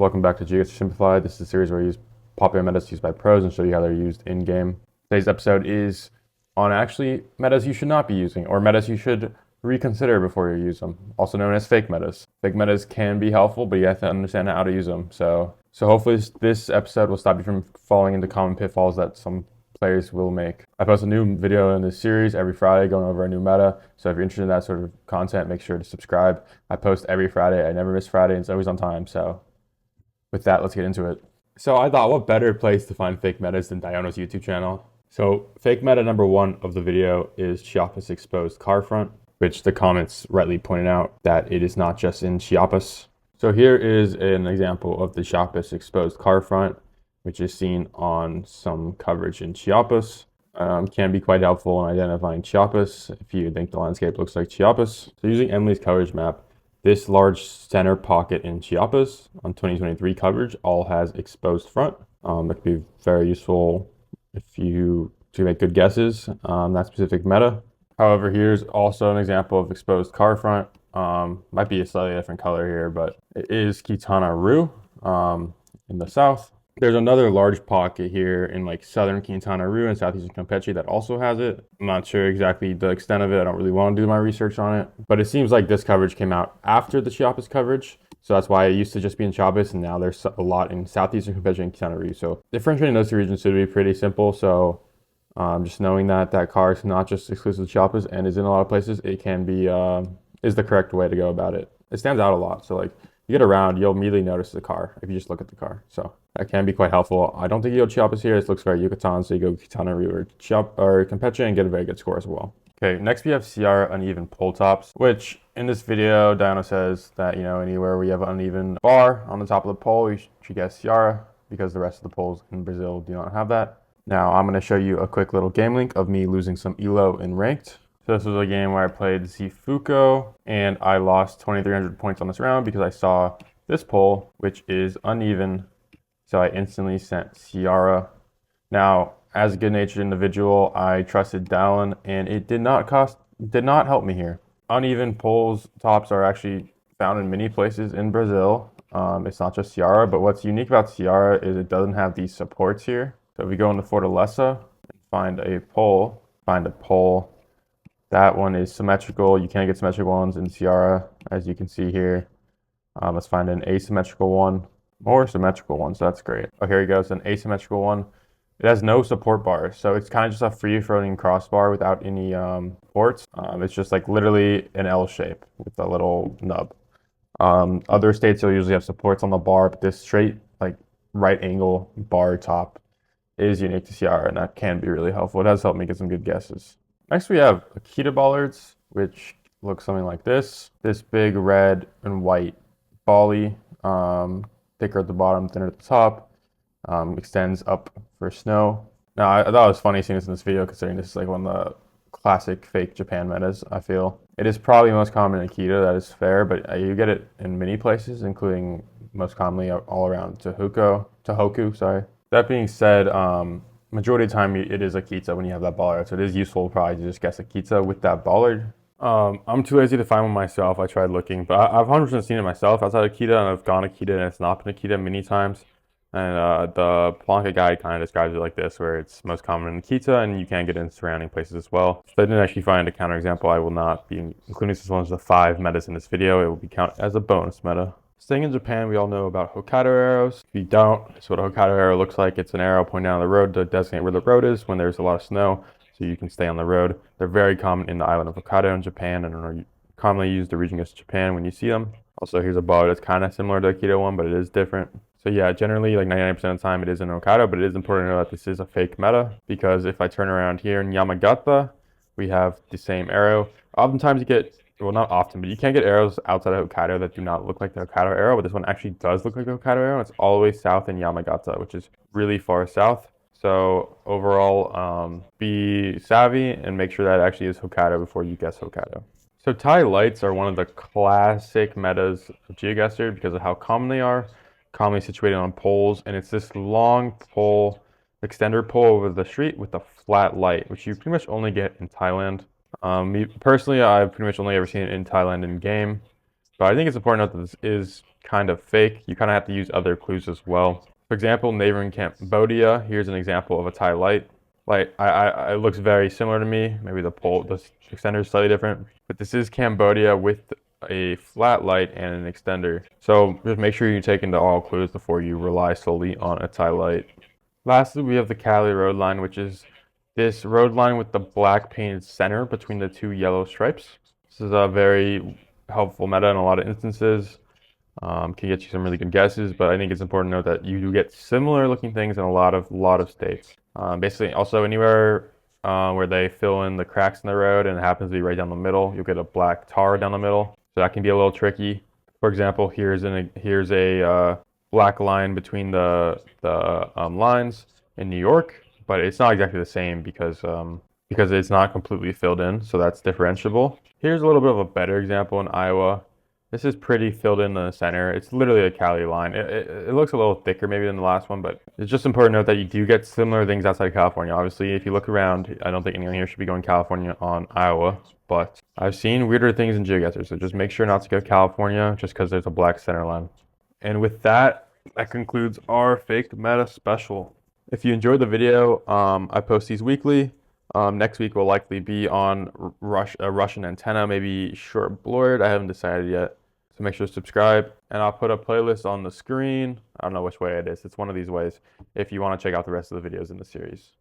Welcome back to Geoguessr Simplified. This is a series where I use popular metas used by pros and show you how they're used in-game. Today's episode is on actually metas you should not be using, or metas you should reconsider before you use them, also known as fake metas. Fake metas can be helpful, but you have to understand how to use them. So hopefully this episode will stop you from falling into common pitfalls that some players will make. I post a new video in this series every Friday going over a new meta. So if you're interested in that sort of content, make sure to subscribe. I post every Friday. I never miss Friday, and it's always on time. So with that, let's get into it. So I thought, what better place to find fake metas than Diono's YouTube channel? So fake meta number one of the video is Chiapas exposed car front, which the comments rightly pointed out that it is not just in Chiapas. So here is an example of the Chiapas exposed car front, which is seen on some coverage in Chiapas. Can be quite helpful in identifying Chiapas if you think the landscape looks like Chiapas. So using Emily's coverage map, this large center pocket in Chiapas on 2023 coverage all has exposed front. That could be very useful if you to make good guesses on that specific meta. However, here's also an example of exposed car front. Might be a slightly different color here, but it is Quintana Roo in the south. There's another large pocket here in like southern Quintana Roo and southeastern Campeche that also has it. I'm not sure exactly the extent of it. I don't really want to do my research on it, but it seems like this coverage came out after the Chiapas coverage. So that's why it used to just be in Chiapas, and now there's a lot in southeastern Campeche and Quintana Roo. So differentiating those two regions should be pretty simple. So just knowing that that car is not just exclusive to Chiapas and is in a lot of places, it can be is the correct way to go about it. It stands out a lot. So like you get around, you'll immediately notice the car if you just look at the car. So that can be quite helpful. I don't think you go Chiapas here. This looks very Yucatan, so you go Quintana Roo or Campeche and get a very good score as well. Okay, next we have Sierra uneven pole tops, which in this video, Diono says that, anywhere we have an uneven bar on the top of the pole, you should guess Sierra because the rest of the poles in Brazil do not have that. Now I'm going to show you a quick little game link of me losing some elo in ranked. So this was a game where I played Zifuco and I lost 2,300 points on this round because I saw this pole, which is uneven. So I instantly sent Sierra. Now, as a good-natured individual, I trusted Dallin, and it did not help me here. Uneven poles tops are actually found in many places in Brazil. It's not just Sierra, but what's unique about Sierra is it doesn't have these supports here. So if we go into Fortaleza and find a pole, that one is symmetrical. You can't get symmetrical ones in Sierra, as you can see here. Let's find an asymmetrical one or symmetrical one, so that's great. Oh, here he goes, an asymmetrical one. It has no support bars, so it's kind of just a free-floating crossbar without any ports. It's just like literally an L shape with a little nub. Other states will usually have supports on the bar, but this straight, like right angle bar top is unique to Sierra, and that can be really helpful. It has helped me get some good guesses. Next we have Akita bollards, which look something like this. This big red and white volley, thicker at the bottom, thinner at the top, extends up for snow. Now I thought it was funny seeing this in this video, considering this is like one of the classic fake Japan metas, I feel. It is probably most common in Akita, that is fair, but you get it in many places, including most commonly all around Tohoku, sorry. That being said, majority of the time it is Akita when you have that bollard, so it is useful probably to just guess Akita with that bollard. I'm too lazy to find one myself. I tried looking, but I've 100% seen it myself outside Akita, and I've gone Akita and it's not been Akita many times. And the Polanka guide kind of describes it like this, where it's most common in Akita, and you can get it in surrounding places as well. So I didn't actually find a counterexample. I will not be including this as one of the 5 metas in this video. It will be counted as a bonus meta. Staying in Japan, we all know about Hokkaido arrows. If you don't, it's what a Hokkaido arrow looks like. It's an arrow pointing down the road to designate where the road is when there's a lot of snow, so you can stay on the road. They're very common in the island of Hokkaido in Japan and are commonly used to region against Japan when you see them. Also, here's a bow that's kind of similar to the Akita one, but it is different. So yeah, generally like 99% of the time it is in Hokkaido, but it is important to know that this is a fake meta, because if I turn around here in Yamagata, we have the same arrow. Oftentimes you get, well, not often, but you can get arrows outside of Hokkaido that do not look like the Hokkaido arrow, but this one actually does look like the Hokkaido arrow. It's all the way south in Yamagata, which is really far south. So overall, be savvy and make sure that it actually is Hokkaido before you guess Hokkaido. So tie lights are one of the classic metas of Geoguessr because of how common they are, commonly situated on poles, and it's this long pole, extender pole over the street with a flat light, which you pretty much only get in Thailand. Me personally, I've pretty much only ever seen it in Thailand in game, but I think it's important to note that this is kind of fake. You kind of have to use other clues as well. For example, neighboring Cambodia, here's an example of a Thai light. It looks very similar to me. Maybe the extender is slightly different, but this is Cambodia with a flat light and an extender. So just make sure you take into all clues before you rely solely on a Thai light. Lastly, we have the Cali road line, which is this road line with the black painted center between the two yellow stripes. This is a very helpful meta in a lot of instances. Can get you some really good guesses, but I think it's important to note that you do get similar looking things in a lot of states. Basically, also anywhere where they fill in the cracks in the road and it happens to be right down the middle, you'll get a black tar down the middle. So that can be a little tricky. For example, here's a black line between the lines in New York, but it's not exactly the same because it's not completely filled in, so that's differentiable. Here's a little bit of a better example in Iowa. This is pretty filled in the center. It's literally a Cali line. It looks a little thicker maybe than the last one, but it's just important to note that you do get similar things outside of California. Obviously, if you look around, I don't think anyone here should be going California on Iowa, but I've seen weirder things in Geoguessr, so just make sure not to go California just because there's a black center line. And with that, that concludes our faked meta special. If you enjoyed the video, I post these weekly. Next week will likely be on Russian antenna, maybe short blurred. I haven't decided yet. So make sure to subscribe, and I'll put a playlist on the screen. I don't know which way it is. It's one of these ways if you want to check out the rest of the videos in the series.